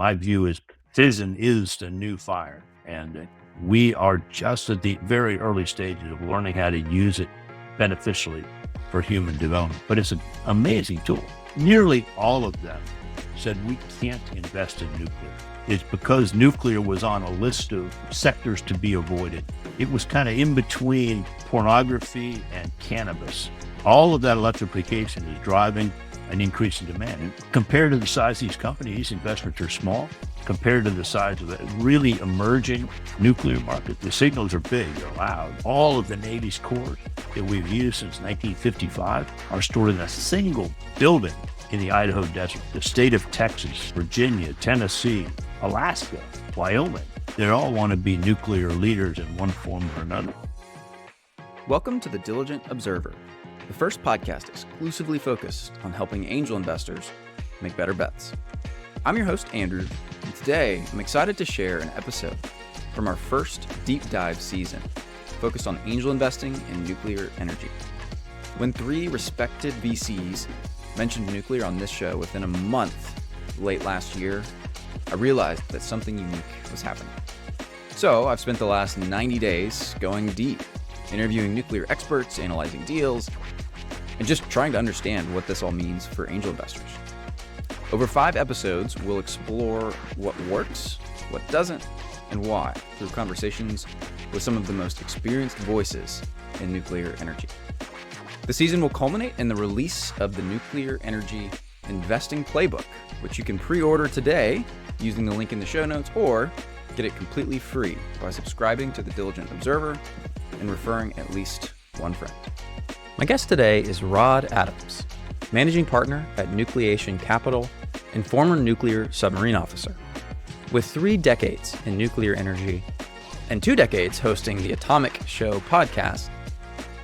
My view is fission is the new fire, and we are just at the very early stages of learning how to use it beneficially for human development. But it's an amazing tool. Nearly all of them said we can't invest in nuclear. It's because nuclear was on a list of sectors to be avoided. It was kind of in between pornography and cannabis. All of that electrification is driving an increase in demand. And compared to the size of these companies, these investments are small. Compared to the size of a really emerging nuclear market, the signals are big, they're loud. All of the Navy's cores that we've used since 1955 are stored in a single building in the Idaho desert. The state of Texas, Virginia, Tennessee, Alaska, Wyoming, they all want to be nuclear leaders in one form or another. Welcome to The Diligent Observer, the first podcast exclusively focused on helping angel investors make better bets. I'm your host, Andrew, and today I'm excited to share an episode from our first deep dive season focused on angel investing in nuclear energy. When three respected VCs mentioned nuclear on this show within a month late last year, I realized that something unique was happening. So I've spent the last 90 days going deep, interviewing nuclear experts, analyzing deals, and just trying to understand what this all means for angel investors. Over 5 episodes, we'll explore what works, what doesn't, and why through conversations with some of the most experienced voices in nuclear energy. The season will culminate in the release of the Nuclear Energy Investing Playbook, which you can pre-order today using the link in the show notes or get it completely free by subscribing to The Diligent Observer and referring at least one friend. My guest today is Rod Adams, managing partner at Nucleation Capital and former nuclear submarine officer. With 3 decades in nuclear energy and 2 decades hosting the Atomic Show podcast,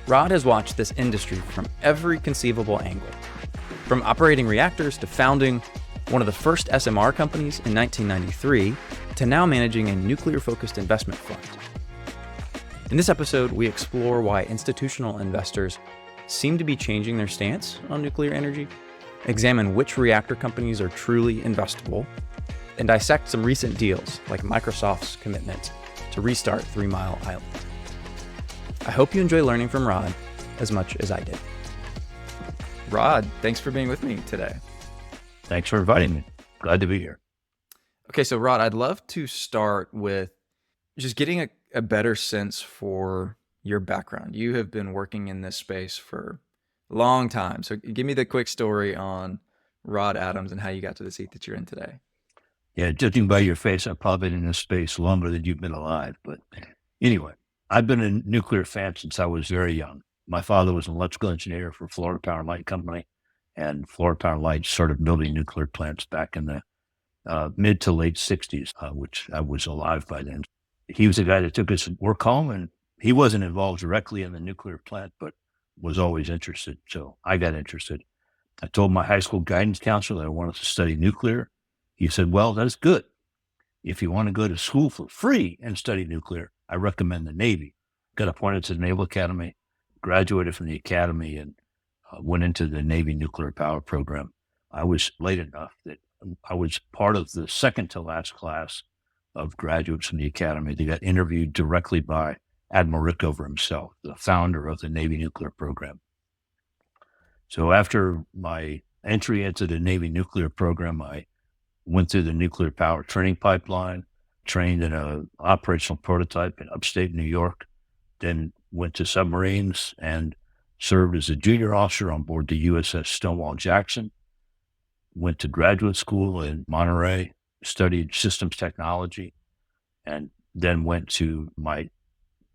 Rod has watched this industry from every conceivable angle, from operating reactors to founding one of the first SMR companies in 1993 to now managing a nuclear-focused investment fund. In this episode, we explore why institutional investors seem to be changing their stance on nuclear energy, examine which reactor companies are truly investable, and dissect some recent deals like Microsoft's commitment to restart 3 Mile Island. I hope you enjoy learning from Rod as much as I did. Rod, thanks for being with me today. Thanks for inviting me. Glad to be here. Okay, so Rod, I'd love to start with just getting a better sense for your background. You have been working in this space for a long time. So give me the quick story on Rod Adams and how you got to the seat that you're in today. Yeah, judging by your face, I've probably been in this space longer than you've been alive. But anyway, I've been a nuclear fan since I was very young. My father was an electrical engineer for Florida Power and Light Company, and Florida Power and Light started building nuclear plants back in the mid to late 60s, which I was alive by then. He was the guy that took us to work home, and he wasn't involved directly in the nuclear plant, but was always interested. So I got interested. I told my high school guidance counselor that I wanted to study nuclear. He said, well, that's good. If you want to go to school for free and study nuclear, I recommend the Navy. Got appointed to the Naval Academy, graduated from the academy, and went into the Navy nuclear power program. I was late enough that I was part of the second to last class of graduates from the academy. They got interviewed directly by Admiral Rickover himself, the founder of the Navy nuclear program. So after my entry into the Navy nuclear program, I went through the nuclear power training pipeline, trained in an operational prototype in upstate New York, then went to submarines and served as a junior officer on board the USS Stonewall Jackson, went to graduate school in Monterey, studied systems technology, and then went to my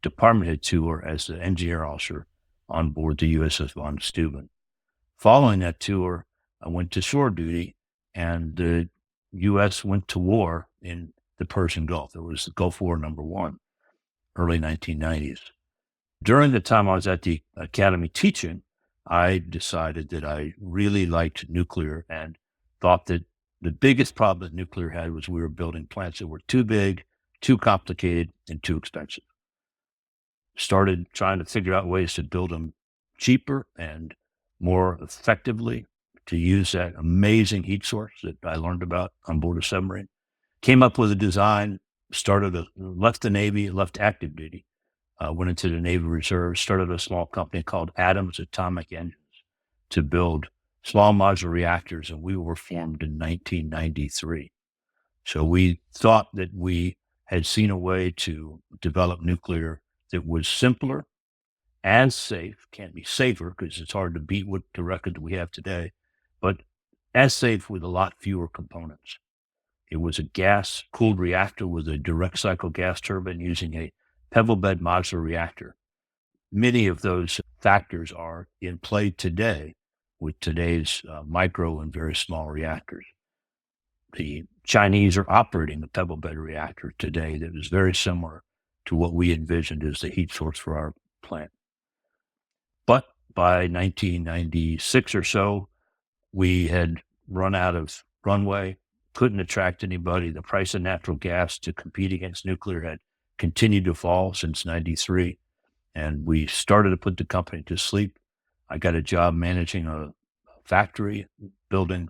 department head tour as the engineer officer on board the USS von Steuben. Following that tour, I went to shore duty, and the U.S. went to war in the Persian Gulf. It was the Gulf War #1, early 1990s. During the time I was at the academy teaching, I decided that I really liked nuclear and thought that the biggest problem that nuclear had was we were building plants that were too big, too complicated, and too expensive. Started trying to figure out ways to build them cheaper and more effectively to use that amazing heat source that I learned about on board a submarine. Came up with a design, left the Navy, left active duty, went into the Navy Reserve, started a small company called Adams Atomic Engines to build small modular reactors, and we were formed in 1993. So we thought that we had seen a way to develop nuclear that was simpler, as safe, can't be safer because it's hard to beat what the record that we have today, but as safe with a lot fewer components. It was a gas-cooled reactor with a direct cycle gas turbine using a pebble bed modular reactor. Many of those factors are in play today with today's micro and very small reactors. The Chinese are operating a pebble bed reactor today that is very similar to what we envisioned as the heat source for our plant. But by 1996 or so, we had run out of runway, couldn't attract anybody. The price of natural gas to compete against nuclear had continued to fall since 93. And we started to put the company to sleep. I got a job managing a factory, building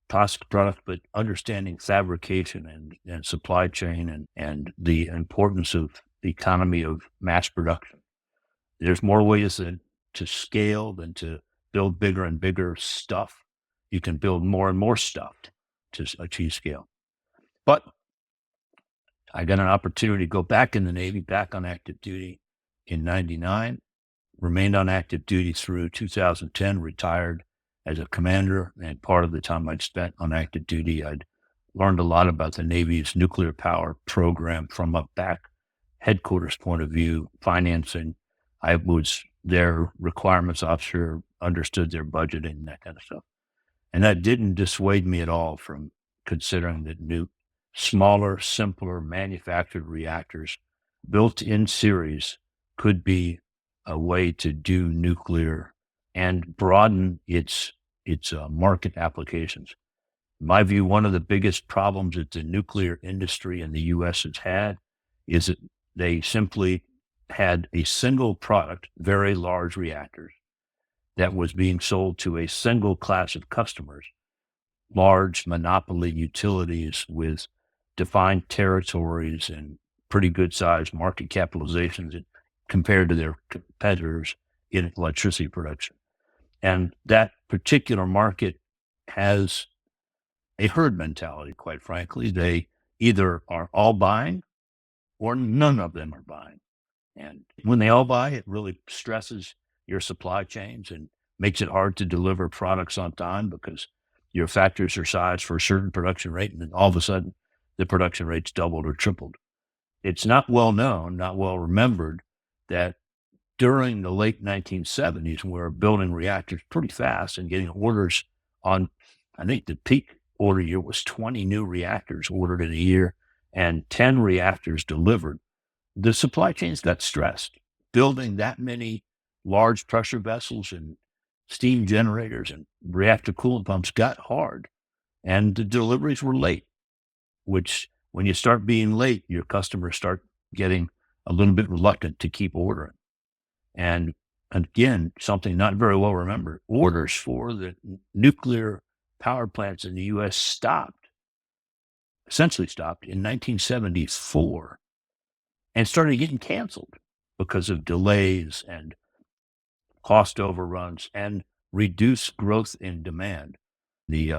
plastic product, but understanding fabrication and supply chain and the importance of the economy of mass production. There's more ways to scale than to build bigger and bigger stuff. You can build more and more stuff to achieve scale. But I got an opportunity to go back in the Navy, back on active duty in 99, remained on active duty through 2010, retired as a commander. And part of the time I'd spent on active duty, I'd learned a lot about the Navy's nuclear power program from a back headquarters point of view, financing. I was their requirements officer, understood their budgeting, that kind of stuff. And that didn't dissuade me at all from considering that new, smaller, simpler manufactured reactors built in series could be a way to do nuclear and broaden its market applications. In my view, one of the biggest problems that the nuclear industry in the U.S. has had is that they simply had a single product, very large reactors, that was being sold to a single class of customers, large monopoly utilities with defined territories and pretty good sized market capitalizations compared to their competitors in electricity production. And that particular market has a herd mentality, quite frankly. They either are all buying or none of them are buying. And when they all buy, it really stresses your supply chains and makes it hard to deliver products on time because your factories are sized for a certain production rate, and then all of a sudden the production rate's doubled or tripled. It's not well known, not well remembered that during the late 1970s, we were building reactors pretty fast and getting orders on, I think the peak order year was 20 new reactors ordered in a year and 10 reactors delivered. The supply chains got stressed. Building that many large pressure vessels and steam generators and reactor coolant pumps got hard, and the deliveries were late, which when you start being late, your customers start getting a little bit reluctant to keep ordering. And again, something not very well remembered, orders for the nuclear power plants in the U.S. essentially stopped in 1974 and started getting canceled because of delays and cost overruns and reduced growth in demand. The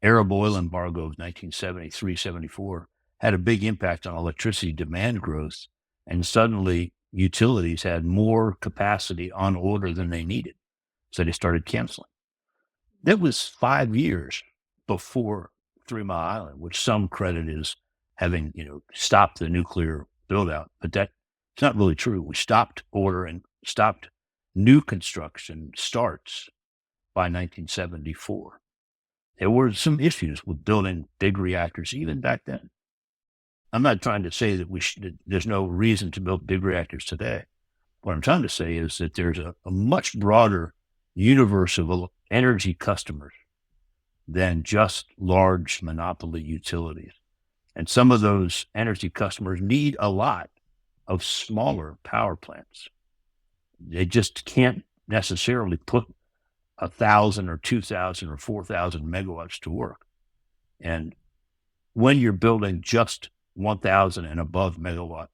Arab oil embargo of 1973-74 had a big impact on electricity demand growth, and suddenly utilities had more capacity on order than they needed, so they started canceling. That was 5 years before 3 Mile Island, which some credit is having stopped the nuclear build out, but that's not really true. We stopped ordering, stopped new construction starts by 1974. There were some issues with building big reactors even back then. I'm not trying to say that there's no reason to build big reactors today. What I'm trying to say is that there's a much broader universe of energy customers than just large monopoly utilities. And some of those energy customers need a lot of smaller power plants. They just can't necessarily put 1,000 or 2,000 or 4,000 megawatts to work. And when you're building just 1,000 and above megawatt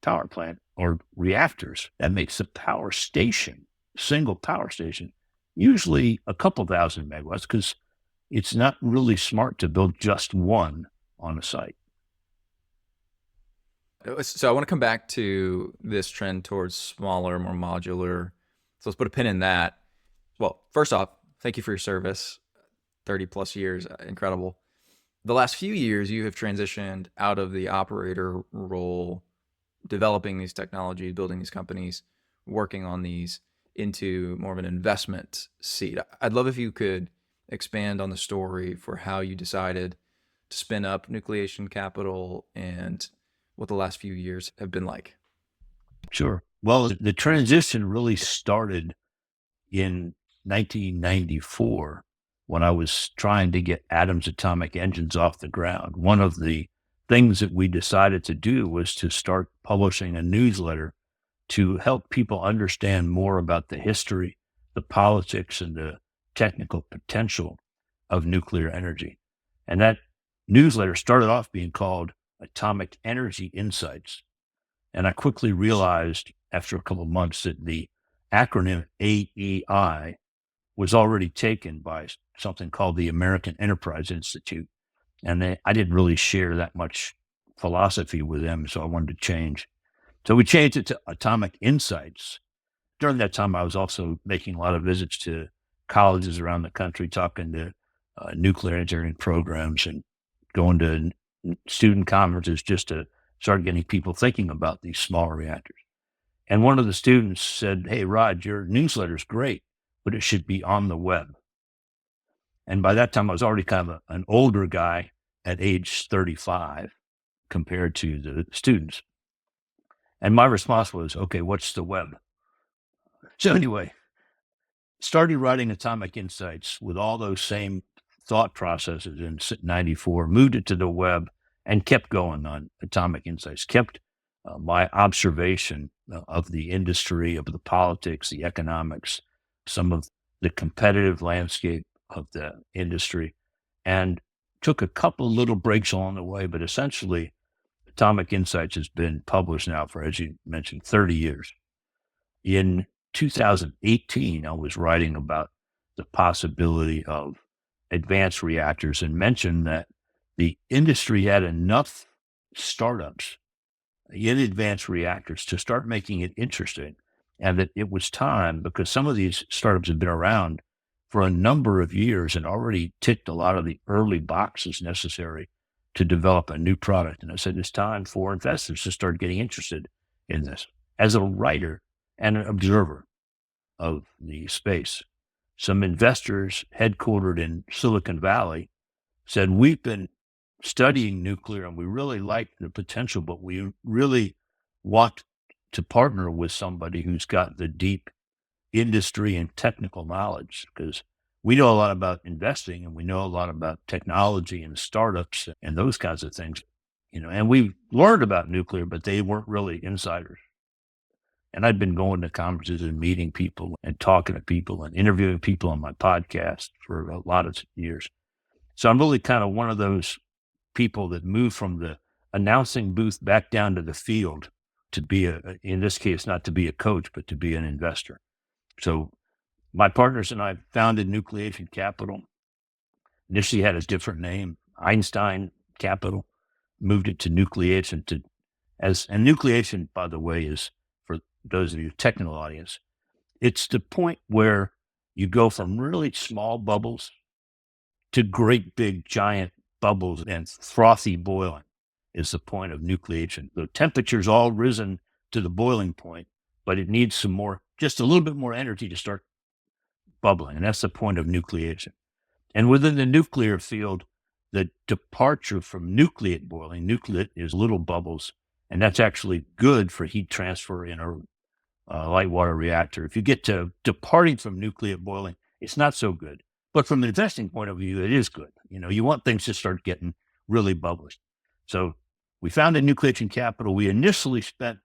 power plant or reactors, that makes a power station, single power station, usually a couple thousand megawatts, because it's not really smart to build just one on a site. So I want to come back to this trend towards smaller, more modular. So let's put a pin in that. Well, first off, thank you for your service. 30 plus years, incredible. The last few years, you have transitioned out of the operator role, developing these technologies, building these companies, working on these, into more of an investment seat. I'd love if you could expand on the story for how you decided to spin up Nucleation Capital and what the last few years have been like. Sure. Well, the transition really started in 1994 when I was trying to get Adams atomic engines off the ground. One of the things that we decided to do was to start publishing a newsletter to help people understand more about the history, the politics, and the technical potential of nuclear energy. And that newsletter started off being called Atomic Energy Insights. And I quickly realized after a couple of months that the acronym AEI was already taken by something called the American Enterprise Institute. And I didn't really share that much philosophy with them, so I wanted to change. So we changed it to Atomic Insights. During that time, I was also making a lot of visits to colleges around the country, talking to nuclear engineering programs and going to student conferences just to start getting people thinking about these smaller reactors. And one of the students said, "Hey, Rod, your newsletter's great, but it should be on the web." And by that time, I was already kind of an older guy at age 35 compared to the students. And my response was, "Okay, what's the web?" So anyway, started writing Atomic Insights with all those same thought processes in 94, moved it to the web, and kept going on Atomic Insights, kept my observation of the industry, of the politics, the economics, some of the competitive landscape of the industry, and took a couple little breaks along the way, but essentially Atomic Insights has been published now for, as you mentioned, 30 years. In 2018, I was writing about the possibility of advanced reactors and mentioned that the industry had enough startups in advanced reactors to start making it interesting, and that it was time, because some of these startups have been around for a number of years and already ticked a lot of the early boxes necessary to develop a new product. And I said, it's time for investors to start getting interested in this. As a writer and an observer of the space, some investors headquartered in Silicon Valley said, we've been studying nuclear and we really like the potential, but we really want to partner with somebody who's got the deep industry and technical knowledge, because we know a lot about investing and we know a lot about technology and startups and those kinds of things, and we've learned about nuclear, but they weren't really insiders. And I'd been going to conferences and meeting people and talking to people and interviewing people on my podcast for a lot of years. So I'm really kind of one of those people that moved from the announcing booth back down to the field to be in this case, not to be a coach, but to be an investor. So my partners and I founded Nucleation Capital. Initially had a different name, Einstein Capital, moved it to Nucleation and Nucleation, by the way, is, for those of you technical audience, it's the point where you go from really small bubbles to great big giant bubbles, and frothy boiling is the point of nucleation. The temperature's all risen to the boiling point, but it needs just a little bit more energy to start bubbling. And that's the point of nucleation. And within the nuclear field, the departure from nucleate boiling, nucleate is little bubbles, and that's actually good for heat transfer in a light water reactor. If you get to departing from nucleate boiling, it's not so good. But from an investing point of view, it is good. You want things to start getting really bubbly. So we founded Nucleation Capital. We initially spent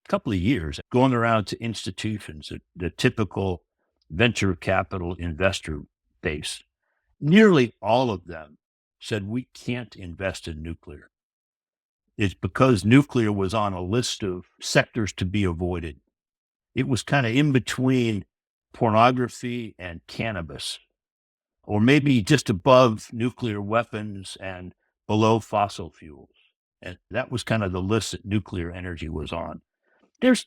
a couple of years going around to institutions, the typical venture capital investor base. Nearly all of them said we can't invest in nuclear. It's because nuclear was on a list of sectors to be avoided. It was kind of in between pornography and cannabis, or maybe just above nuclear weapons and below fossil fuels. And that was kind of the list that nuclear energy was on. There's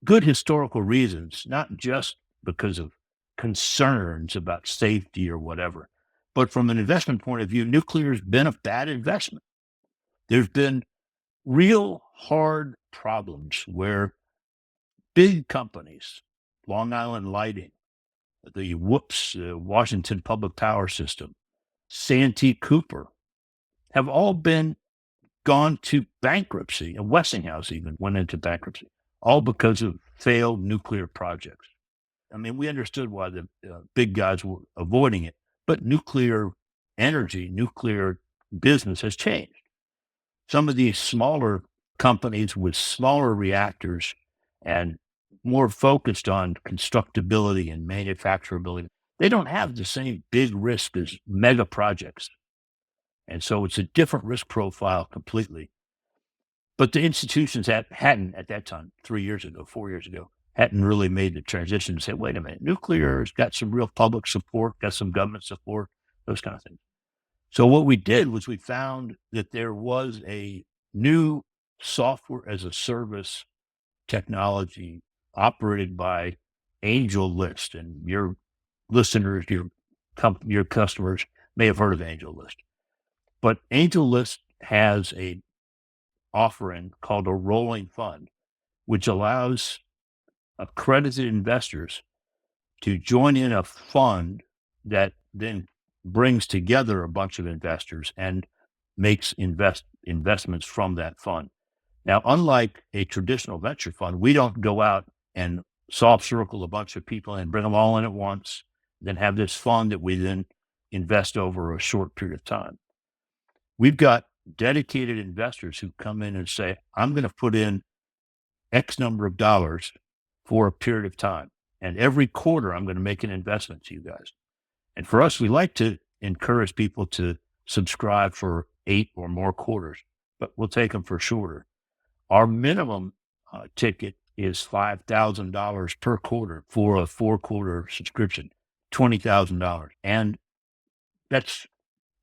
good historical reasons, not just because of concerns about safety or whatever, but from an investment point of view, nuclear has been a bad investment. There's been real hard problems where big companies, Long Island Lighting, the Washington Public Power System, Santee Cooper, have all been gone to bankruptcy, and Westinghouse even went into bankruptcy, all because of failed nuclear projects. I mean, we understood why the big guys were avoiding it, but nuclear energy, nuclear business has changed. Some of these smaller companies with smaller reactors and more focused on constructability and manufacturability, they don't have the same big risk as mega projects. And so it's a different risk profile completely. But the institutions hadn't at that time, 3 years ago, 4 years ago, hadn't really made the transition to say, wait a minute, nuclear's got some real public support, got some government support, those kind of things. So what we did was we found that there was a new software as a service technology operated by AngelList, and your listeners, your customers may have heard of AngelList. But AngelList has a offering called a rolling fund, which allows accredited investors to join in a fund that then brings together a bunch of investors and makes investments from that fund. Now, unlike a traditional venture fund, we don't go out and soft circle a bunch of people and bring them all in at once, then have this fund that we then invest over a short period of time. We've got dedicated investors who come in and say, I'm going to put in X number of dollars for a period of time. And every quarter, I'm going to make an investment to you guys. And for us, we like to encourage people to subscribe for 8 or more quarters, but we'll take them for shorter. Our minimum ticket is $5,000 per quarter for a 4-quarter subscription, $20,000. And that's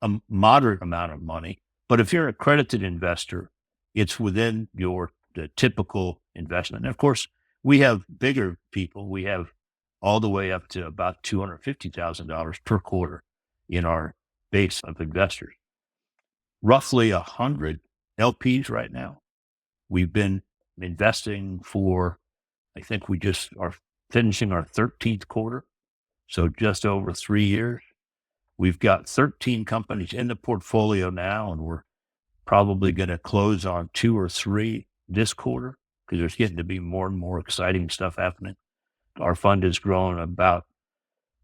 a moderate amount of money. But if you're an accredited investor, it's within the typical investment. And of course, we have bigger people. We have all the way up to about $250,000 per quarter in our base of investors. Roughly 100 LPs right now. We've been investing for, I think we just are finishing our 13th quarter, so just over 3 years. We've got 13 companies in the portfolio now, and we're probably going to close on 2 or 3 this quarter because there's getting to be more and more exciting stuff happening. Our fund has grown about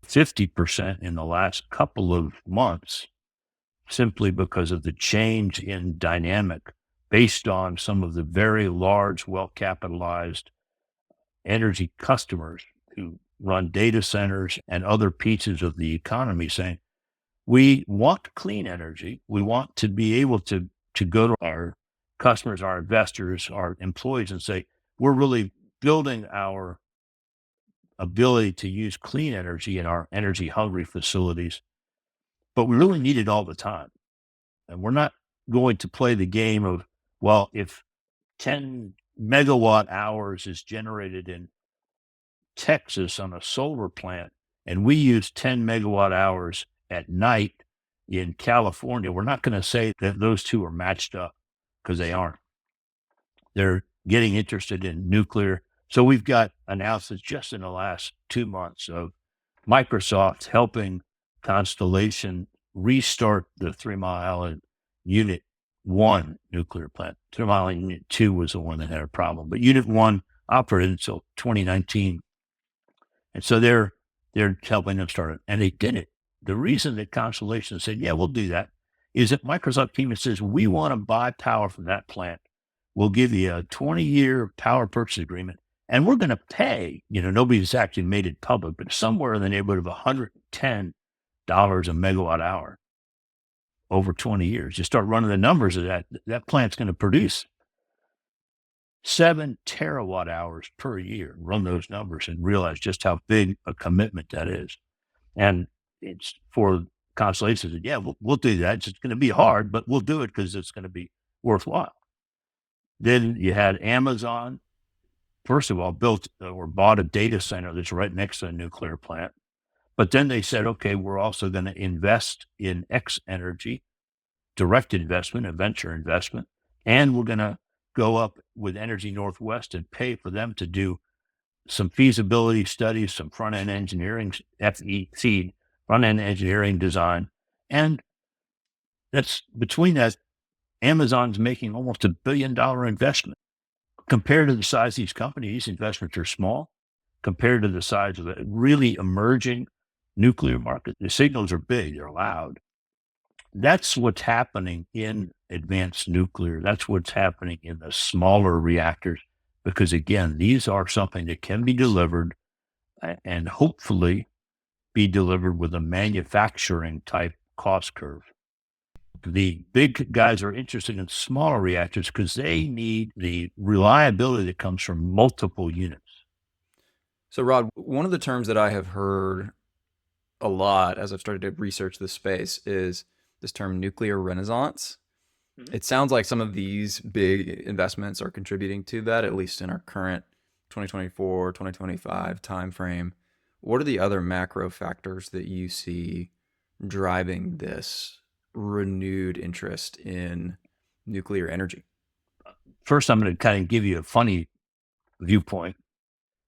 50% in the last couple of months simply because of the change in dynamic based on some of the very large, well-capitalized energy customers who run data centers and other pieces of the economy saying, we want clean energy. We want to be able to go to our customers, our investors, our employees and say, we're really building our ability to use clean energy in our energy hungry facilities, but we really need it all the time. And we're not going to play the game of, well, if 10 megawatt hours is generated in Texas on a solar plant and we use 10 megawatt hours at night in California, we're not going to say that those two are matched up because they aren't. They're getting interested in nuclear. So we've got announcements just in the last 2 months of Microsoft helping Constellation restart the 3 Mile Island Unit 1 nuclear plant. 3 Mile Island Unit 2 was the one that had a problem, but Unit 1 operated until 2019. And so they're helping them start it, and they did it. The reason that Constellation said, yeah, we'll do that, is that Microsoft came and says, we want to buy power from that plant. We'll give you a 20-year power purchase agreement, and we're going to pay, nobody's actually made it public, but somewhere in the neighborhood of $110 a megawatt hour. over 20 years. You start running the numbers of that plant's going to produce 7 terawatt hours per year. Run those numbers and realize just how big a commitment that is. And it's for Constellation said, yeah, we'll do that. It's going to be hard, but we'll do it because it's going to be worthwhile. Then you had Amazon, first of all, built or bought a data center that's right next to a nuclear plant. But then they said, okay, we're also going to invest in X energy, direct investment, a venture investment, and we're going to go up with Energy Northwest and pay for them to do some feasibility studies, some front-end engineering, FEC, front-end engineering design. And that's between that, Amazon's making almost $1 billion investment. Compared to the size of these companies, investments are small. Compared to the size of the really emerging nuclear market, the signals are big, they're loud. That's what's happening in advanced nuclear. That's what's happening in the smaller reactors, because again, these are something that can be delivered and hopefully be delivered with a manufacturing type cost curve. The big guys are interested in smaller reactors because they need the reliability that comes from multiple units. So, Rod, one of the terms that I have heard a lot as I've started to research this space is this term nuclear renaissance. Mm-hmm. It sounds like some of these big investments are contributing to that, at least in our current 2024, 2025 timeframe. What are the other macro factors that you see driving this renewed interest in nuclear energy? First, I'm going to kind of give you a funny viewpoint.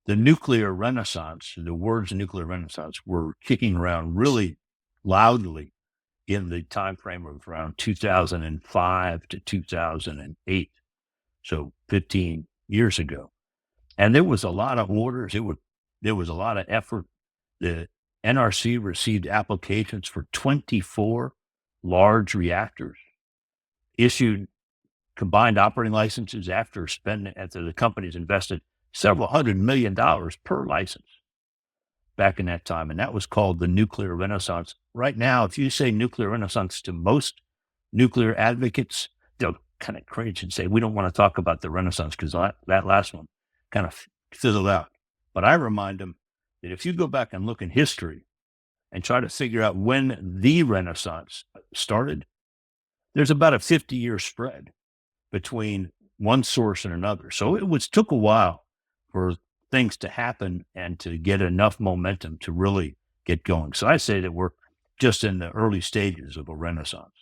The nuclear renaissance, the words nuclear renaissance were kicking around really loudly in the time frame of around 2005 to 2008, so 15 years ago. And there was a lot of orders. There was a lot of effort. The NRC received applications for 24 large reactors, issued combined operating licenses after the companies invested several $100 million per license back in that time. And that was called the nuclear renaissance. Right now, if you say nuclear renaissance to most nuclear advocates, they'll kind of cringe and say, we don't want to talk about the renaissance because that last one kind of fizzled out. But I remind them that if you go back and look in history and try to figure out when the renaissance started, there's about a 50-year spread between one source and another. So it took a while for things to happen and to get enough momentum to really get going. So I say that we're just in the early stages of a renaissance.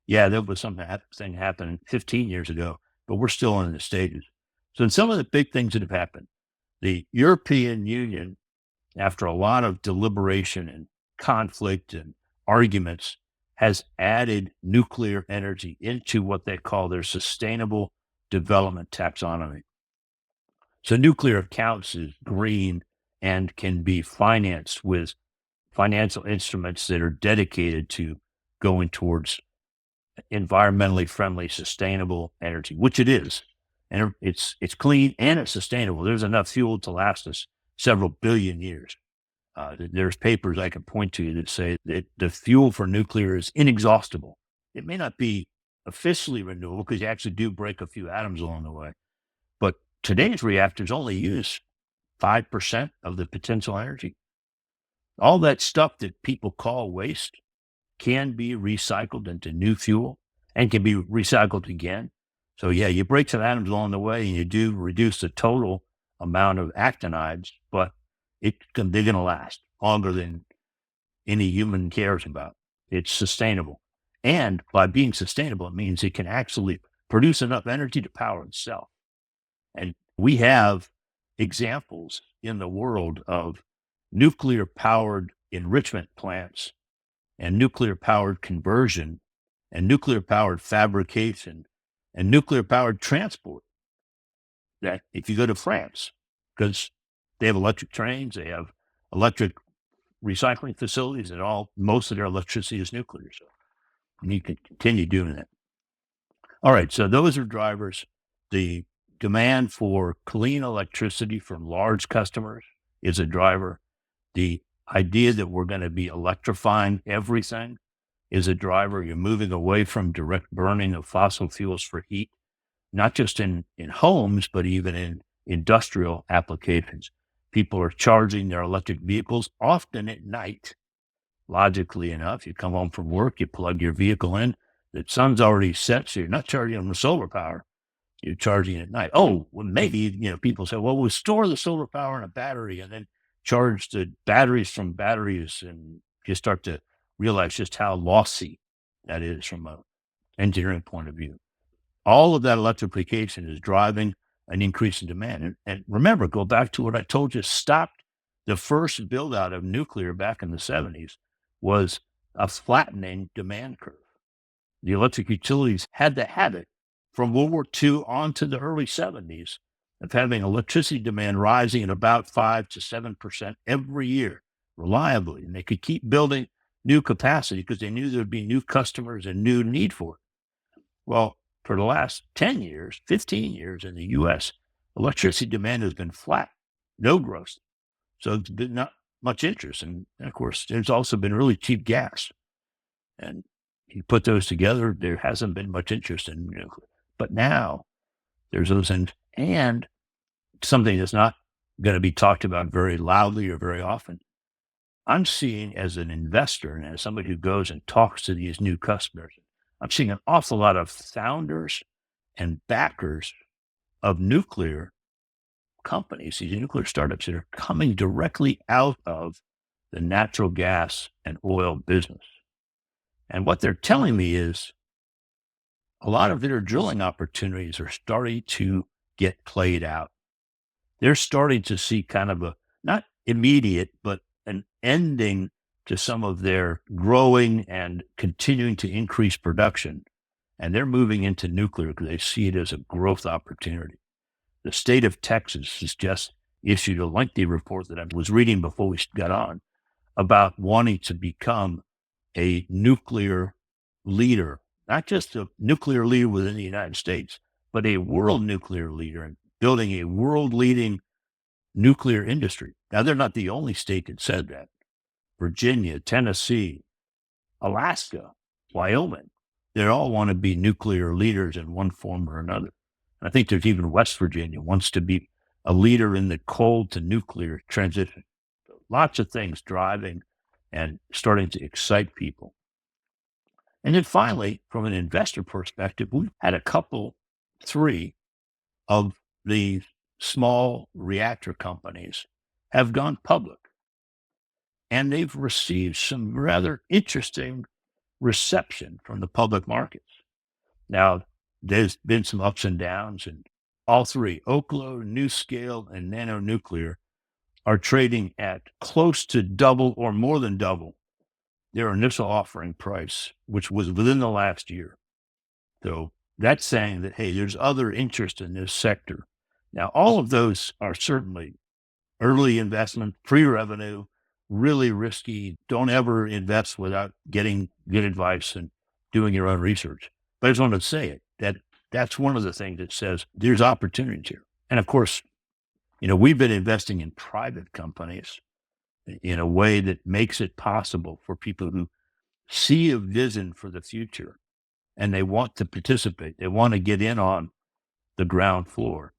Yeah, there was something happened 15 years ago, but we're still in the stages. So in some of the big things that have happened, the European Union, after a lot of deliberation and conflict and arguments, has added nuclear energy into what they call their sustainable development taxonomy. So nuclear counts as green and can be financed with financial instruments that are dedicated to going towards environmentally friendly, sustainable energy, which it is. And it's clean and it's sustainable. There's enough fuel to last us several billion years. There's papers I can point to that say that the fuel for nuclear is inexhaustible. It may not be officially renewable because you actually do break a few atoms along the way. But today's reactors only use 5% of the potential energy. All that stuff that people call waste can be recycled into new fuel and can be recycled again. So yeah, you break some atoms along the way and you do reduce the total amount of actinides, but they're going to last longer than any human cares about. It's sustainable. And by being sustainable, it means it can actually produce enough energy to power itself. And we have examples in the world of nuclear powered enrichment plants and nuclear powered conversion and nuclear powered fabrication and nuclear powered transport. That if you go to France, because they have electric trains, they have electric recycling facilities, and most of their electricity is nuclear. So you can continue doing that. All right, so those are drivers. The demand for clean electricity from large customers is a driver. The idea that we're going to be electrifying everything is a driver. You're moving away from direct burning of fossil fuels for heat, not just in homes, but even in industrial applications. People are charging their electric vehicles often at night. Logically enough, you come home from work, you plug your vehicle in, the sun's already set, so you're not charging them with solar power. You're charging at night. Oh, well, maybe, people say, well, we'll store the solar power in a battery and then charge the batteries from batteries. And you start to realize just how lossy that is from an engineering point of view. All of that electrification is driving an increase in demand. And remember, go back to what I told you, stopped the first build out of nuclear back in the 70s was a flattening demand curve. The electric utilities had the habit from World War II on to the early 70s of having electricity demand rising at about 5 to 7% every year reliably. And they could keep building new capacity because they knew there'd be new customers and new need for it. Well, for the last 10 years, 15 years in the US, electricity demand has been flat, no growth. So it's been not much interest. And of course, there's also been really cheap gas. And you put those together, there hasn't been much interest in nuclear. But now there's those things. And something that's not going to be talked about very loudly or very often. I'm seeing as an investor and as somebody who goes and talks to these new customers, I'm seeing an awful lot of founders and backers of nuclear companies, these nuclear startups that are coming directly out of the natural gas and oil business. And what they're telling me is a lot of their drilling opportunities are starting to get played out. They're starting to see kind of a, not immediate, but an ending to some of their growing and continuing to increase production. And they're moving into nuclear because they see it as a growth opportunity. The state of Texas has just issued a lengthy report that I was reading before we got on about wanting to become a nuclear leader, not just a nuclear leader within the United States, but a world nuclear leader and building a world leading nuclear industry. Now, they're not the only state that said that. Virginia, Tennessee, Alaska, Wyoming, they all want to be nuclear leaders in one form or another. I think there's even West Virginia wants to be a leader in the coal to nuclear transition. So lots of things driving and starting to excite people. And then finally, from an investor perspective, we've had a couple, 3 of the small reactor companies have gone public. And they've received some rather interesting reception from the public markets. Now, there's been some ups and downs, and all 3, Oklo, NuScale, and Nano Nuclear, are trading at close to double or more than double their initial offering price, which was within the last year. So that's saying that, hey, there's other interest in this sector. Now, all of those are certainly early investment, pre-revenue, really risky. Don't ever invest without getting good advice and doing your own research. But I just want to say it, that's one of the things that says there's opportunities here. And of course, we've been investing in private companies in a way that makes it possible for people who see a vision for the future and they want to participate. They want to get in on the ground floor.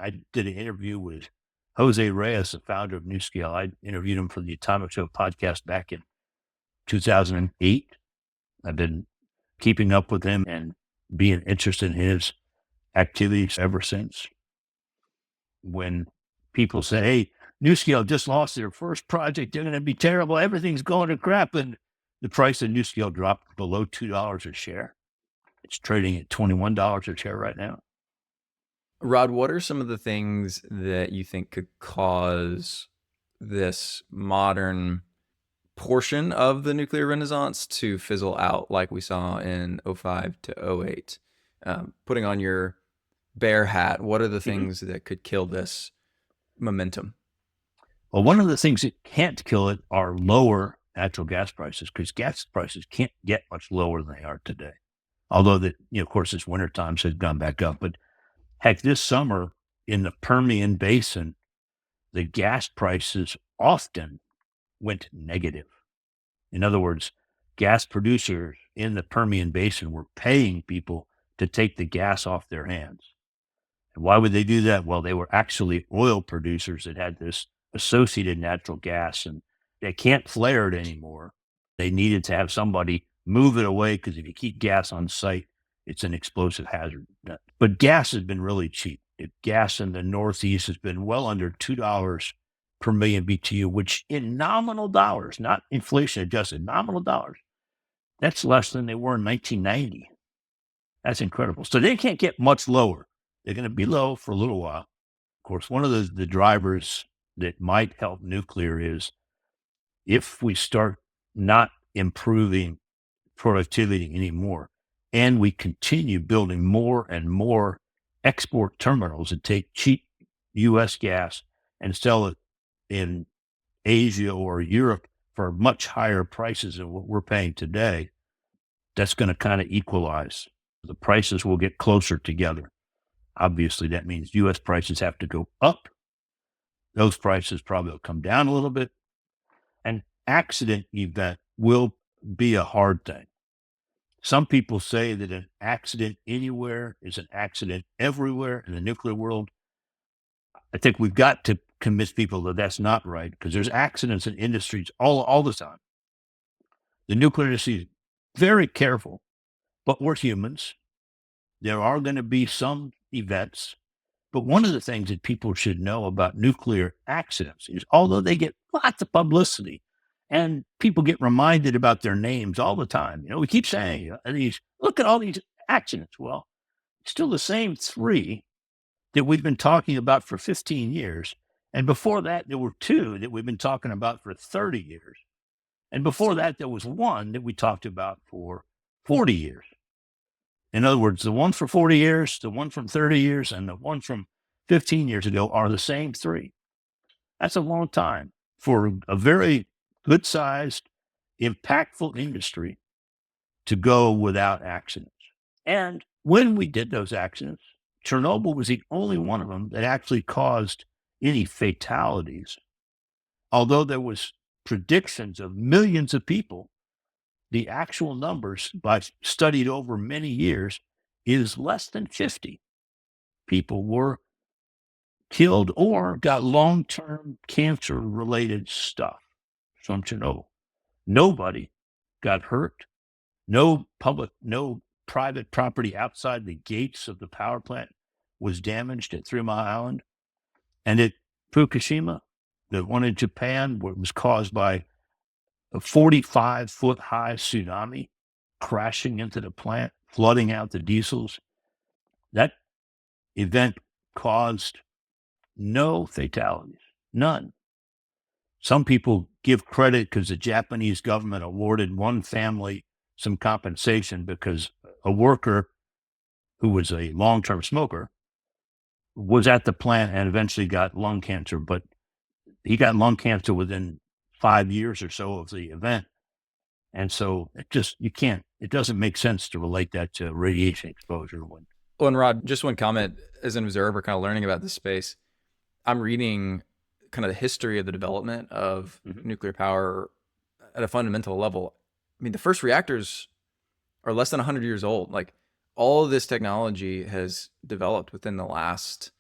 I did an interview with Jose Reyes, the founder of NuScale. I interviewed him for the Atomic Show podcast back in 2008. I've been keeping up with him and being interested in his activities ever since. When people say, hey, NuScale just lost their first project, they're going to be terrible, everything's going to crap, and the price of NuScale dropped below $2 a share. It's trading at $21 a share right now. Rod, what are some of the things that you think could cause this modern portion of the nuclear renaissance to fizzle out like we saw in 05 to 08? Putting on your bear hat, what are the things that could kill this momentum? Well, one of the things that can't kill it are lower natural gas prices, because gas prices can't get much lower than they are today. Although that, of course, it's winter time, so it's gone back up. But heck, this summer in the Permian Basin, the gas prices often went negative. In other words, gas producers in the Permian Basin were paying people to take the gas off their hands. And why would they do that? Well, they were actually oil producers that had this associated natural gas, and they can't flare it anymore. They needed to have somebody move it away because if you keep gas on site, it's an explosive hazard. But gas has been really cheap. Gas in the Northeast has been well under $2 per million BTU, which in nominal dollars, not inflation adjusted, nominal dollars, that's less than they were in 1990. That's incredible. So they can't get much lower. They're going to be low for a little while. Of course, one of the drivers that might help nuclear is if we start not improving productivity anymore and we continue building more and more export terminals that take cheap U.S. gas and sell it in Asia or Europe for much higher prices than what we're paying today, that's going to kind of equalize. The prices will get closer together. Obviously, that means U.S. prices have to go up. Those prices probably will come down a little bit. An accident event will be a hard thing. Some people say that an accident anywhere is an accident everywhere in the nuclear world. I think we've got to convince people that that's not right because there's accidents in industries all the time. The nuclear industry is very careful, but we're humans. There are going to be some events. But one of the things that people should know about nuclear accidents is although they get lots of publicity and people get reminded about their names all the time, we keep saying, look at all these accidents. Well, it's still the same three that we've been talking about for 15 years. And before that, there were two that we've been talking about for 30 years. And before that, there was one that we talked about for 40 years. In other words, the one for 40 years, the one from 30 years, and the one from 15 years ago are the same three. That's a long time for a very good-sized, impactful industry to go without accidents. And when we did those accidents, Chernobyl was the only one of them that actually caused any fatalities. Although there was predictions of millions of people, the actual numbers, studied over many years, is less than 50 people were killed or got long-term cancer-related stuff from Chernobyl. Nobody got hurt. No private property outside the gates of the power plant was damaged at 3 Mile Island. And at Fukushima, the one in Japan, where it was caused by a 45-foot high tsunami crashing into the plant, flooding out the diesels. That event caused no fatalities, none. Some people give credit because the Japanese government awarded one family some compensation because a worker who was a long-term smoker was at the plant and eventually got lung cancer, but he got lung cancer within 5 years or so of the event. And so it doesn't make sense to relate that to radiation exposure. Well, and Rod, just one comment as an observer kind of learning about this space. I'm reading kind of the history of the development of nuclear power at a fundamental level. I mean, the first reactors are less than 100 years old. Like, all of this technology has developed within the last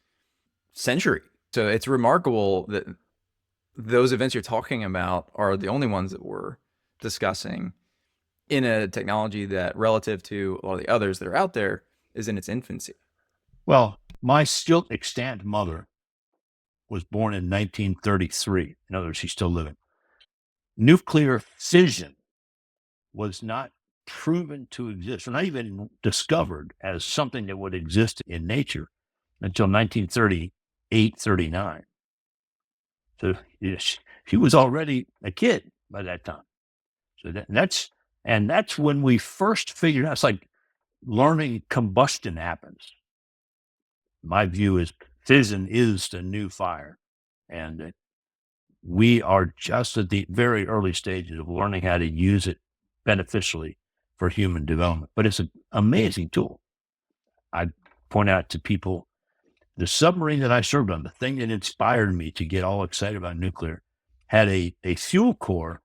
century. So it's remarkable that those events you're talking about are the only ones that we're discussing in a technology that, relative to a lot of the others that are out there, is in its infancy. Well, my still extant mother was born in 1933. In other words, she's still living. Nuclear fission was not proven to exist, or not even discovered as something that would exist in nature until 1938, 39. So she was already a kid by that time. So that's when we first figured out. It's like learning combustion happens. My view is fission is the new fire, and we are just at the very early stages of learning how to use it beneficially for human development. But it's an amazing tool. I point out to people, the submarine that I served on, the thing that inspired me to get all excited about nuclear, had a fuel core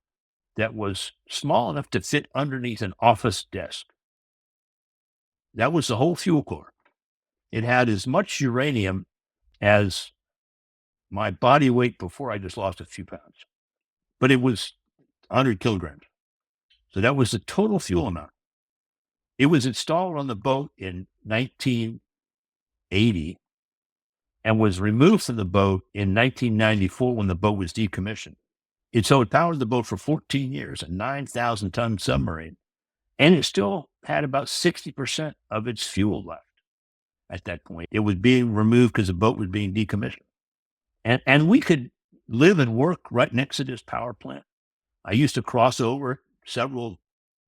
that was small enough to fit underneath an office desk. That was the whole fuel core. It had as much uranium as my body weight before I just lost a few pounds, but it was 100 kilograms. So that was the total fuel amount. It was installed on the boat in 1980 and was removed from the boat in 1994 when the boat was decommissioned. So it powered the boat for 14 years, a 9,000-ton submarine, and it still had about 60% of its fuel left at that point. It was being removed because the boat was being decommissioned. And we could live and work right next to this power plant. I used to cross over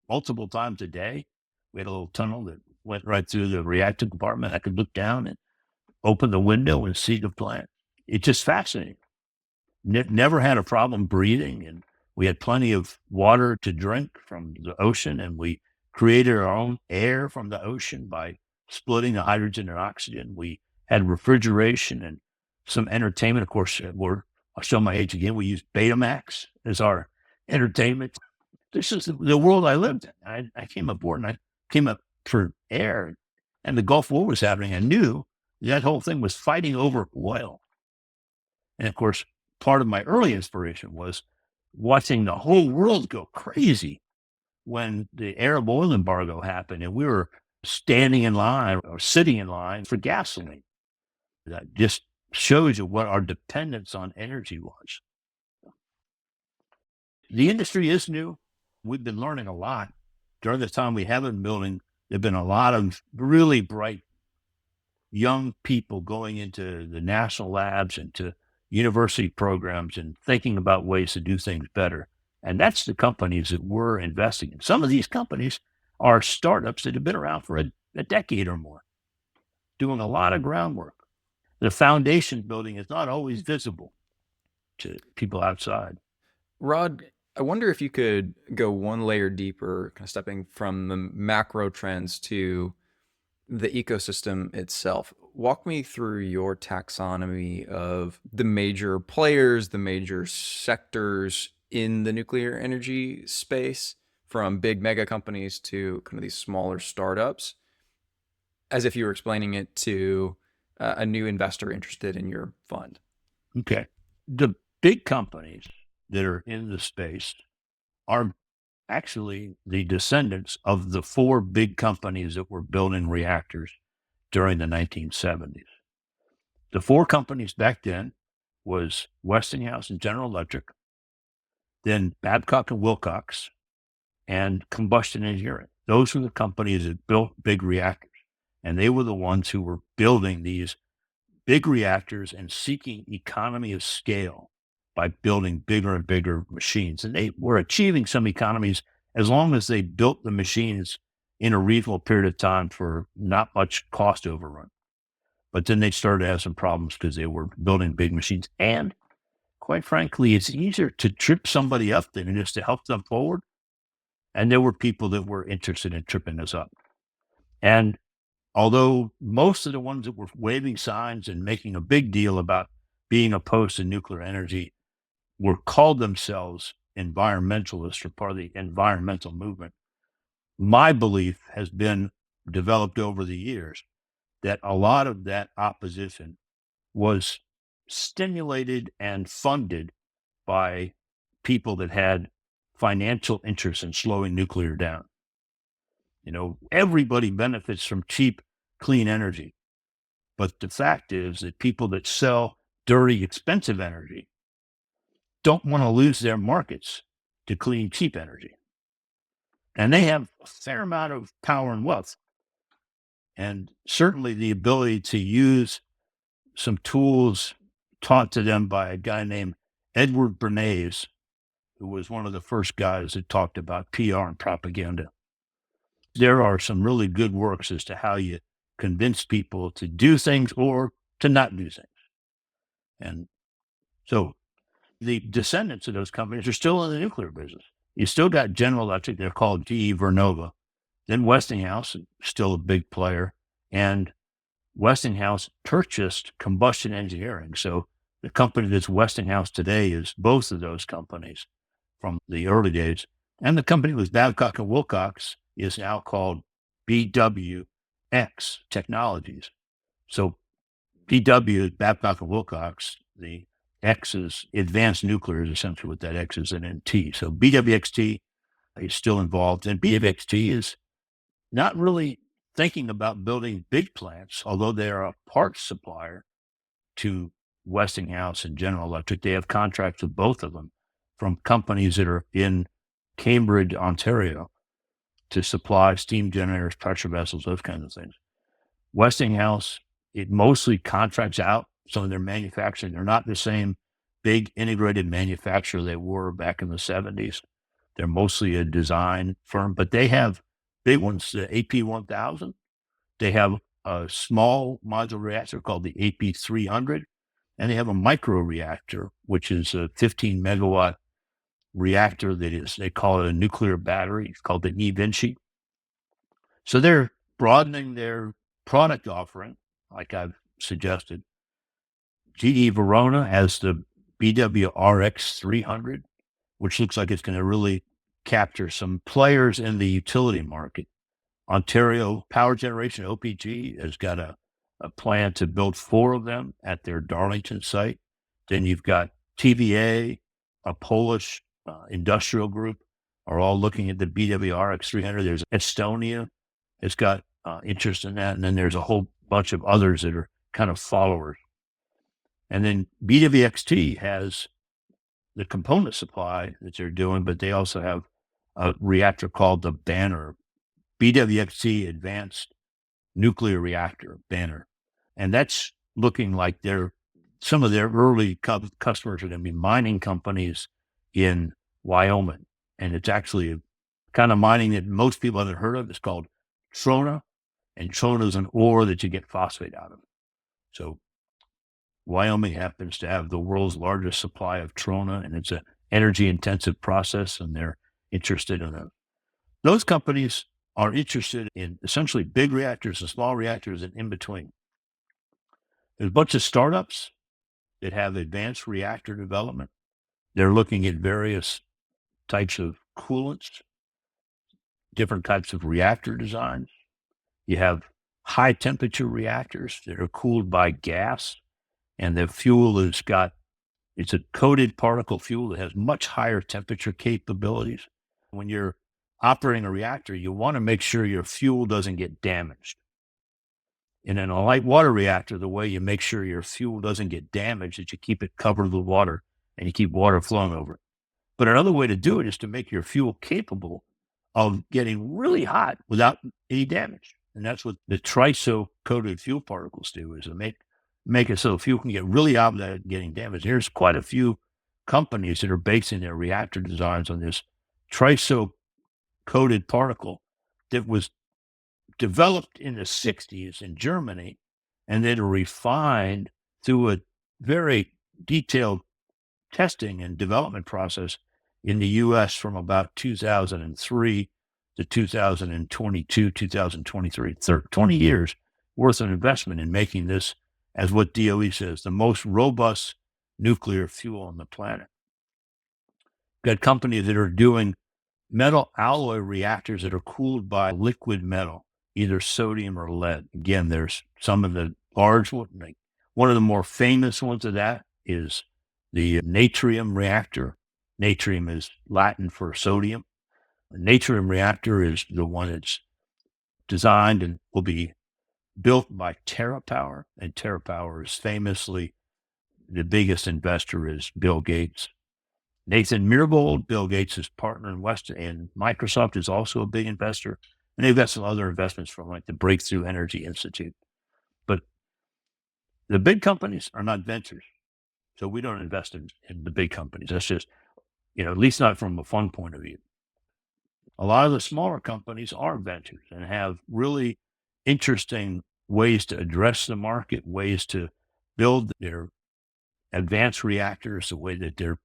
multiple times a day. We had a little tunnel that went right through the reactor compartment. I could look down and open the window and see the plant. It's just fascinating. Never had a problem breathing, and we had plenty of water to drink from the ocean, and we created our own air from the ocean by splitting the hydrogen and oxygen. We had refrigeration and some entertainment. Of course, I'll show my age again. We used Betamax as our entertainment. This is the world I lived in. I came aboard and I came up for air, and the Gulf War was happening. I knew that whole thing was fighting over oil. And of course, part of my early inspiration was watching the whole world go crazy when the Arab oil embargo happened and we were standing in line or sitting in line for gasoline. That just shows you what our dependence on energy was. The industry is new. We've been learning a lot. During the time we have been building, there have been a lot of really bright young people going into the national labs and to university programs and thinking about ways to do things better. And that's the companies that we're investing in. Some of these companies are startups that have been around for a decade or more, doing a lot of groundwork. The foundation building is not always visible to people outside. Rod, I wonder if you could go one layer deeper, kind of stepping from the macro trends to the ecosystem itself. Walk me through your taxonomy of the major players, the major sectors in the nuclear energy space, from big mega companies to kind of these smaller startups, as if you were explaining it to a new investor interested in your fund. Okay. The big companies that are in the space are actually the descendants of the four big companies that were building reactors during the 1970s. The four companies back then was Westinghouse and General Electric, then Babcock and Wilcox, and Combustion Engineering. Those were the companies that built big reactors, and they were the ones who were building these big reactors and seeking economy of scale by building bigger and bigger machines. And they were achieving some economies as long as they built the machines in a reasonable period of time for not much cost overrun. But then they started to have some problems because they were building big machines. And quite frankly, it's easier to trip somebody up than it is to help them forward. And there were people that were interested in tripping us up. And although most of the ones that were waving signs and making a big deal about being opposed to nuclear energy were called themselves environmentalists or part of the environmental movement, my belief has been developed over the years that a lot of that opposition was stimulated and funded by people that had financial interest in slowing nuclear down. You know, everybody benefits from cheap, clean energy. But the fact is that people that sell dirty, expensive energy don't want to lose their markets to clean, cheap energy. And they have a fair amount of power and wealth. And certainly the ability to use some tools taught to them by a guy named Edward Bernays, who was one of the first guys that talked about PR and propaganda. There are some really good works as to how you convince people to do things or to not do things. And so the descendants of those companies are still in the nuclear business. You still got General Electric, they're called GE Vernova. Then Westinghouse, still a big player. And Westinghouse purchased Combustion Engineering. So the company that's Westinghouse today is both of those companies. from the early days. And the company was Babcock and Wilcox is now called BWX Technologies. So BW, Babcock and Wilcox, the X is advanced nuclear is essentially what that X is, and then T. So BWXT is still involved, and BWXT is not really thinking about building big plants, although they are a parts supplier to Westinghouse and General Electric. They have contracts with both of them from companies that are in Cambridge, Ontario, to supply steam generators, pressure vessels, those kinds of things. Westinghouse, it mostly contracts out some of their manufacturing. They're not the same big integrated manufacturer they were back in the 70s. They're mostly a design firm, but they have big ones, the AP1000. They have a small modular reactor called the AP300, and they have a micro reactor, which is a 15 megawatt reactor that is, they call it a nuclear battery. It's called the eVinci. So they're broadening their product offering, like I've suggested. GE Verona has the BWRX 300, which looks like it's going to really capture some players in the utility market. Ontario Power Generation, OPG, has got a plan to build 4 of them at their Darlington site. Then you've got TVA, a Polish industrial group, are all looking at the BWRX 300. There's Estonia has got interest in that. And then there's a whole bunch of others that are kind of followers. And then BWXT has the component supply that they're doing, but they also have a reactor called the Banner, BWXT Advanced Nuclear Reactor, Banner. And that's looking like some of their early customers are going to be mining companies in Wyoming. And it's actually a kind of mining that most people haven't heard of. It's called trona, and trona is an ore that you get phosphate out of. So Wyoming happens to have the world's largest supply of trona, and it's an energy-intensive process, and they're interested in it. Those companies are interested in essentially big reactors and small reactors and in between. There's a bunch of startups that have advanced reactor development. They're looking at various types of coolants, different types of reactor designs. You have high temperature reactors that are cooled by gas, and the fuel it's a coated particle fuel that has much higher temperature capabilities. When you're operating a reactor, you want to make sure your fuel doesn't get damaged. And in a light water reactor, the way you make sure your fuel doesn't get damaged is you keep it covered with water and you keep water flowing over it. But another way to do it is to make your fuel capable of getting really hot without any damage. And that's what the triso-coated fuel particles do, is to make it so the fuel can get really hot without getting damaged. There's quite a few companies that are basing their reactor designs on this triso-coated particle that was developed in the 60s in Germany and then refined through a very detailed testing and development process in the U.S. from about 2003 to 2022, 2023, 20 years worth of investment in making this, as what DOE says, the most robust nuclear fuel on the planet. Got companies that are doing metal alloy reactors that are cooled by liquid metal, either sodium or lead. Again, there's some of the large ones. One of the more famous ones of that is the natrium reactor. Natrium is Latin for sodium. The natrium reactor is the one that's designed and will be built by TerraPower. And TerraPower is famously, the biggest investor is Bill Gates. Nathan Myhrvold, Bill Gates' partner in Weston, and Microsoft is also a big investor. And they've got some other investments from like the Breakthrough Energy Institute. But the big companies are not ventures. So we don't invest in the big companies. That's just, at least not from a fund point of view. A lot of the smaller companies are ventures and have really interesting ways to address the market, ways to build their advanced reactors, the way that they're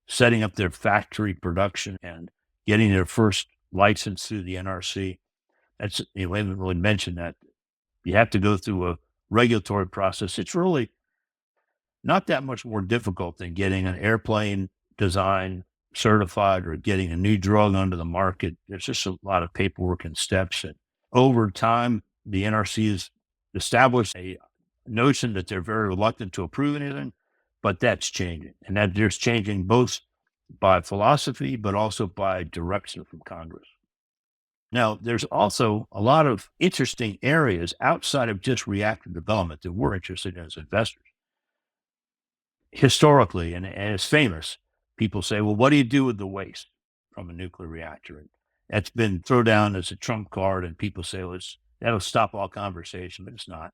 setting up their factory production and getting their first license through the NRC. That's, we haven't really mentioned that. You have to go through a regulatory process. It's really not that much more difficult than getting an airplane design certified or getting a new drug onto the market. There's just a lot of paperwork and steps. And over time, the NRC has established a notion that they're very reluctant to approve anything, but that's changing. And that there's changing both by philosophy, but also by direction from Congress. Now, there's also a lot of interesting areas outside of just reactor development that we're interested in as investors. Historically, and it's famous, people say, well, what do you do with the waste from a nuclear reactor? And that's been thrown down as a trump card, and people say, well, that'll stop all conversation, but it's not.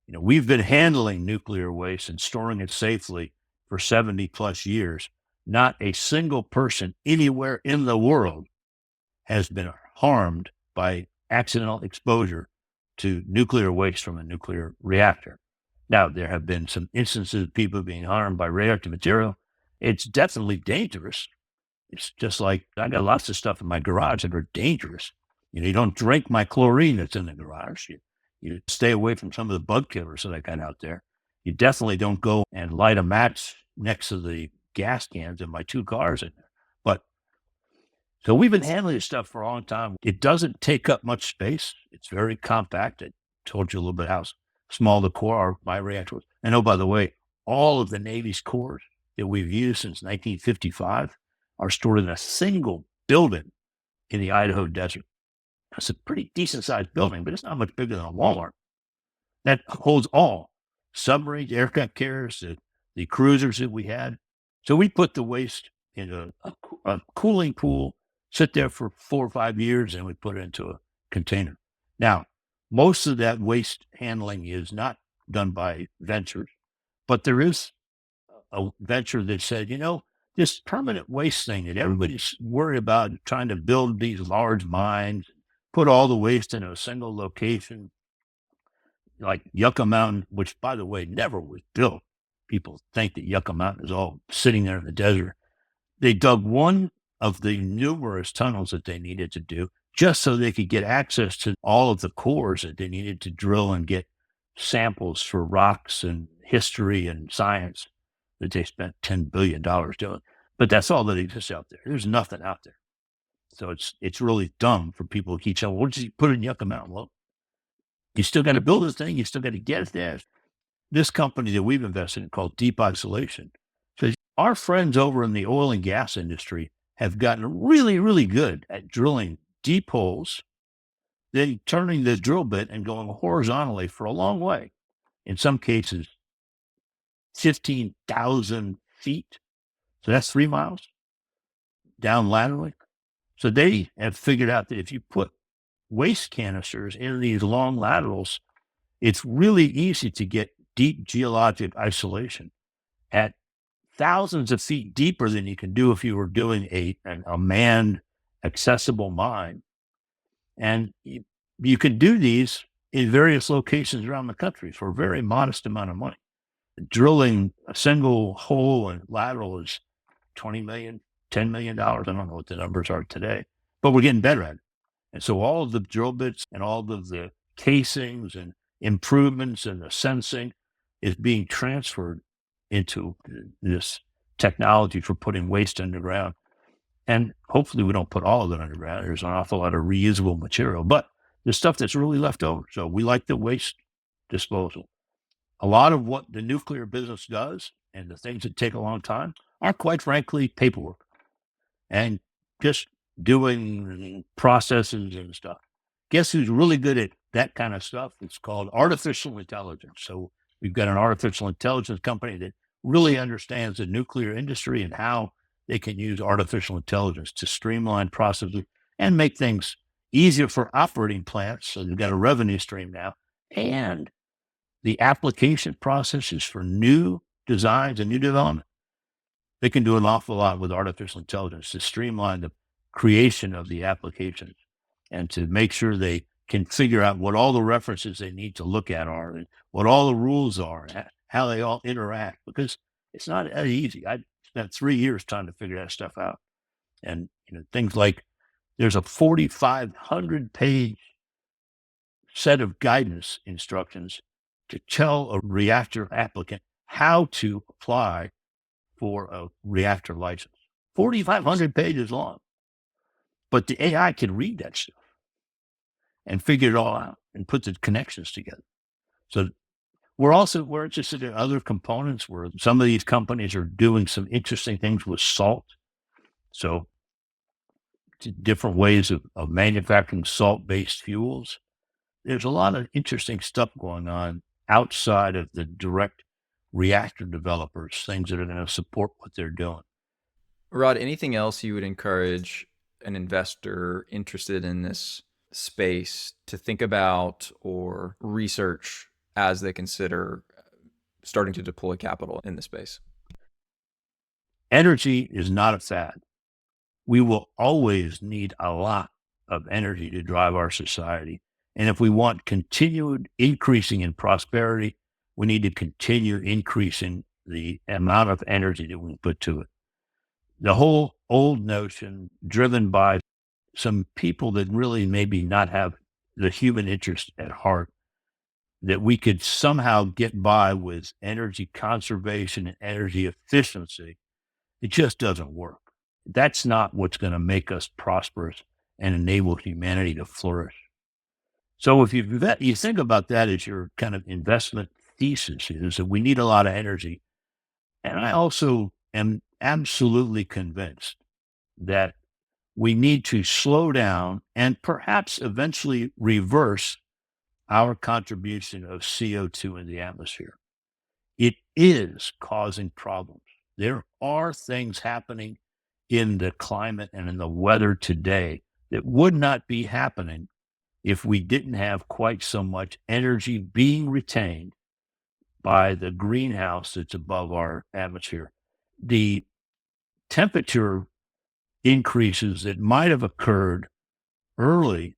We've been handling nuclear waste and storing it safely for 70 plus years. Not a single person anywhere in the world has been harmed by accidental exposure to nuclear waste from a nuclear reactor. Now, there have been some instances of people being harmed by radioactive material. It's definitely dangerous. It's just like I got lots of stuff in my garage that are dangerous. You don't drink my chlorine that's in the garage. You stay away from some of the bug killers that I got out there. You definitely don't go and light a match next to the gas cans in my 2 cars in there. But so we've been handling this stuff for a long time. It doesn't take up much space. It's very compact. I told you a little bit how small the core are, my reactors. And oh, by the way, all of the Navy's cores that we've used since 1955 are stored in a single building in the Idaho desert. It's a pretty decent sized building, but it's not much bigger than a Walmart. That holds all submarines, aircraft carriers, the cruisers that we had. So we put the waste in a cooling pool, sit there for 4 or 5 years, and we put it into a container. Now, most of that waste handling is not done by ventures, but there is a venture that said, this permanent waste thing that everybody's worried about, trying to build these large mines, put all the waste in a single location, like Yucca Mountain, which, by the way, never was built. People think that Yucca Mountain is all sitting there in the desert. They dug one of the numerous tunnels that they needed to do just so they could get access to all of the cores that they needed to drill and get samples for rocks and history and science that they spent $10 billion doing. But that's all that exists out there. There's nothing out there. So it's really dumb for people to keep saying, well, what did you put in Yucca Mountain? Well, you still got to build this thing. You still got to get it there. This company that we've invested in called Deep Isolation says our friends over in the oil and gas industry have gotten really, really good at drilling deep holes, then turning the drill bit and going horizontally for a long way. In some cases, 15,000 feet. So that's 3 miles down laterally. So they have figured out that if you put waste canisters in these long laterals, it's really easy to get deep geologic isolation at thousands of feet deeper than you can do if you were doing a manned, accessible mine. And you can do these in various locations around the country for a very modest amount of money. Drilling a single hole and lateral is $20 million, $10 million. I don't know what the numbers are today, but we're getting better at it. And so all of the drill bits and all of the casings and improvements and the sensing is being transferred into this technology for putting waste underground. And hopefully we don't put all of it underground. There's an awful lot of reusable material, but there's stuff that's really left over. So we like the waste disposal. A lot of what the nuclear business does and the things that take a long time are, quite frankly, paperwork and just doing processes and stuff. Guess who's really good at that kind of stuff? It's called artificial intelligence. So we've got an artificial intelligence company that really understands the nuclear industry and how they can use artificial intelligence to streamline processes and make things easier for operating plants. So they've got a revenue stream now. And the application processes for new designs and new development. They can do an awful lot with artificial intelligence to streamline the creation of the applications and to make sure they can figure out what all the references they need to look at are and what all the rules are, how they all interact, because it's not that easy. I spent 3 years trying to figure that stuff out. And things like there's a 4,500 page set of guidance instructions to tell a reactor applicant how to apply for a reactor license. 4,500 pages long. But the AI can read that stuff and figure it all out and put the connections together. So we're interested in other components where some of these companies are doing some interesting things with salt. So different ways of manufacturing salt-based fuels. There's a lot of interesting stuff going on outside of the direct reactor developers, things that are going to support what they're doing. Rod, anything else you would encourage an investor interested in this space to think about or research as they consider starting to deploy capital in the space? Energy is not a fad. We will always need a lot of energy to drive our society. And if we want continued increasing in prosperity, we need to continue increasing the amount of energy that we put to it. The whole old notion driven by some people that really maybe not have the human interest at heart, that we could somehow get by with energy conservation and energy efficiency, it just doesn't work. That's not what's going to make us prosperous and enable humanity to flourish. So if you think about that as your kind of investment thesis, is that we need a lot of energy. And I also am absolutely convinced that we need to slow down and perhaps eventually reverse our contribution of CO2 in the atmosphere. It is causing problems. There are things happening in the climate and in the weather today that would not be happening if we didn't have quite so much energy being retained by the greenhouse that's above our atmosphere. The temperature increases that might have occurred early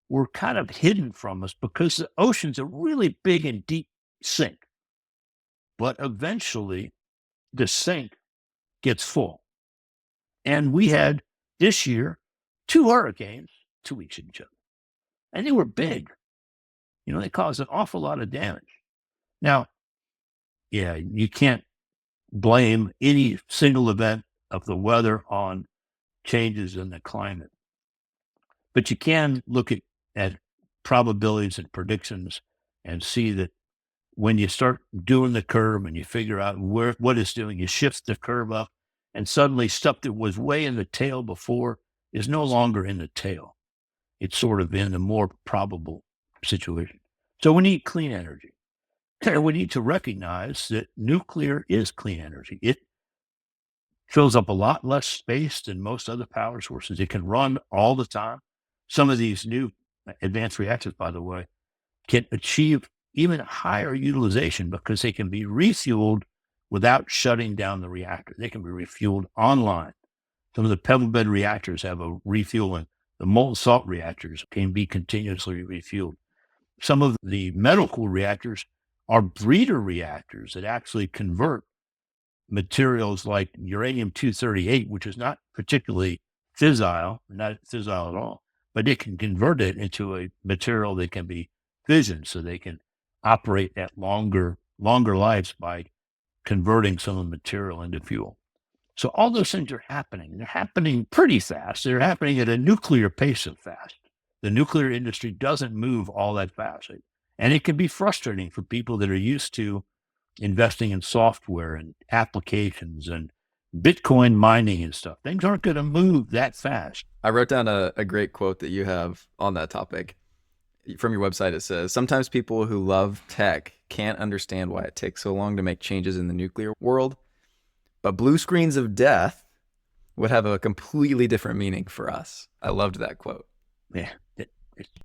were kind of hidden from us because the ocean's a really big and deep sink. But eventually the sink gets full. And we had this year 2 hurricanes, 2 weeks of each other. And they were big. They caused an awful lot of damage. Now, yeah, you can't blame any single event of the weather on changes in the climate. But you can look at probabilities and predictions and see that when you start doing the curve and you figure out what it's doing, you shift the curve up, and suddenly stuff that was way in the tail before is no longer in the tail. It's sort of in a more probable situation. So we need clean energy. We need to recognize that nuclear is clean energy. It fills up a lot less space than most other power sources. It can run all the time. Some of these new advanced reactors, by the way, can achieve even higher utilization because they can be refueled without shutting down the reactor. They can be refueled online. Some of the pebble bed reactors have a refueling. The molten salt reactors can be continuously refueled. Some of the medical reactors are breeder reactors that actually convert materials like uranium-238, which is not particularly fissile, not fissile at all, but it can convert it into a material that can be fissioned, so they can operate at longer lives by converting some of the material into fuel. So all those things are happening. They're happening pretty fast. They're happening at a nuclear pace of fast. The nuclear industry doesn't move all that fast. And it can be frustrating for people that are used to investing in software and applications and Bitcoin mining and stuff. Things aren't going to move that fast. I wrote down a great quote that you have on that topic. From your website, it says, sometimes people who love tech can't understand why it takes so long to make changes in the nuclear world, but blue screens of death would have a completely different meaning for us. I loved that quote. Yeah,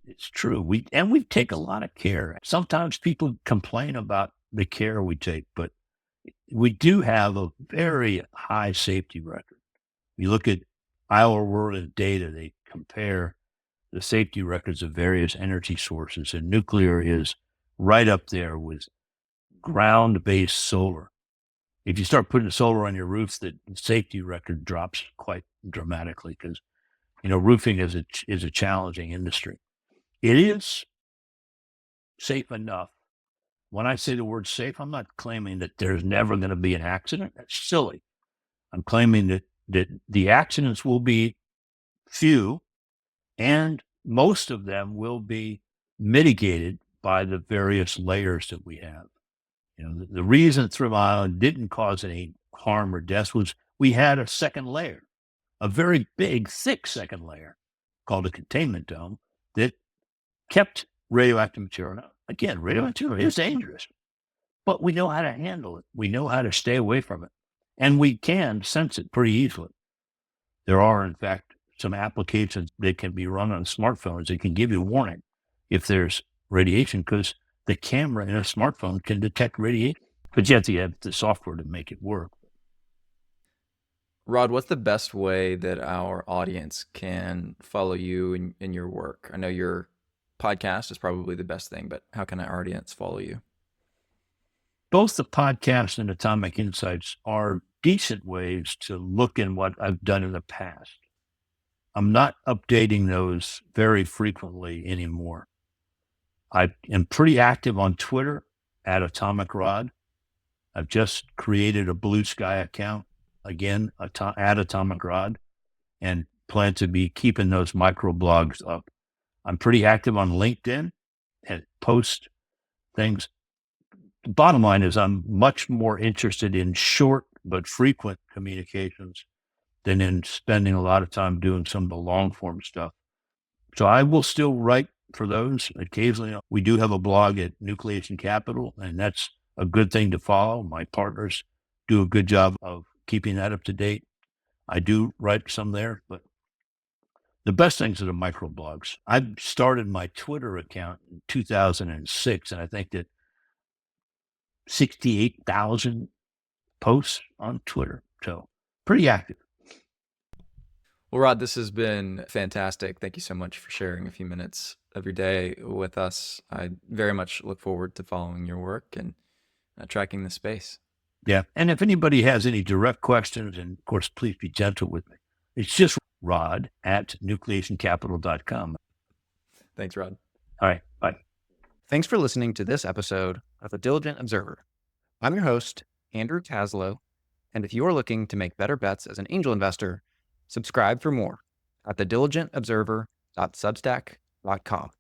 it's true. We take a lot of care. Sometimes people complain about the care we take, but we do have a very high safety record. You look at our world of data, they compare the safety records of various energy sources, and nuclear is right up there with ground-based solar. If you start putting solar on your roofs, the safety record drops quite dramatically because, roofing is a challenging industry. It is safe enough. When I say the word safe, I'm not claiming that there's never going to be an accident. That's silly. I'm claiming that that the accidents will be few, and most of them will be mitigated by the various layers that we have. The reason Three Mile Island didn't cause any harm or death was we had a second layer, a very big, thick second layer called a containment dome that kept radioactive material out. Again, radioactive material is dangerous, but we know how to handle it. We know how to stay away from it, and we can sense it pretty easily. There are, in fact, some applications that can be run on smartphones that can give you a warning if there's radiation, because the camera in a smartphone can detect radiation, but you have to have the software to make it work. Rod, what's the best way that our audience can follow you in your work? I know your podcast is probably the best thing, but how can our audience follow you? Both the podcast and Atomic Insights are decent ways to look in what I've done in the past. I'm not updating those very frequently anymore. I am pretty active on Twitter at Atomic Rod. I've just created a Blue Sky account, again, at Atomic Rod, and plan to be keeping those microblogs up. I'm pretty active on LinkedIn and post things. The bottom line is I'm much more interested in short but frequent communications than in spending a lot of time doing some of the long form stuff. So I will still write for those occasionally. We do have a blog at Nucleation Capital, and that's a good thing to follow. My partners do a good job of keeping that up to date. I do write some there, but the best things are the microblogs. I started my Twitter account in 2006, and I think that 68,000 posts on Twitter. So pretty active. Well, Rod, this has been fantastic. Thank you so much for sharing a few minutes of your day with us. I very much look forward to following your work and tracking the space. Yeah. And if anybody has any direct questions, and of course, please be gentle with me. It's just Rod at nucleationcapital.com. Thanks, Rod. All right. Bye. Thanks for listening to this episode of The Diligent Observer. I'm your host, Andrew Taslow, and if you are looking to make better bets as an angel investor, subscribe for more at thediligentobserver.substack.com.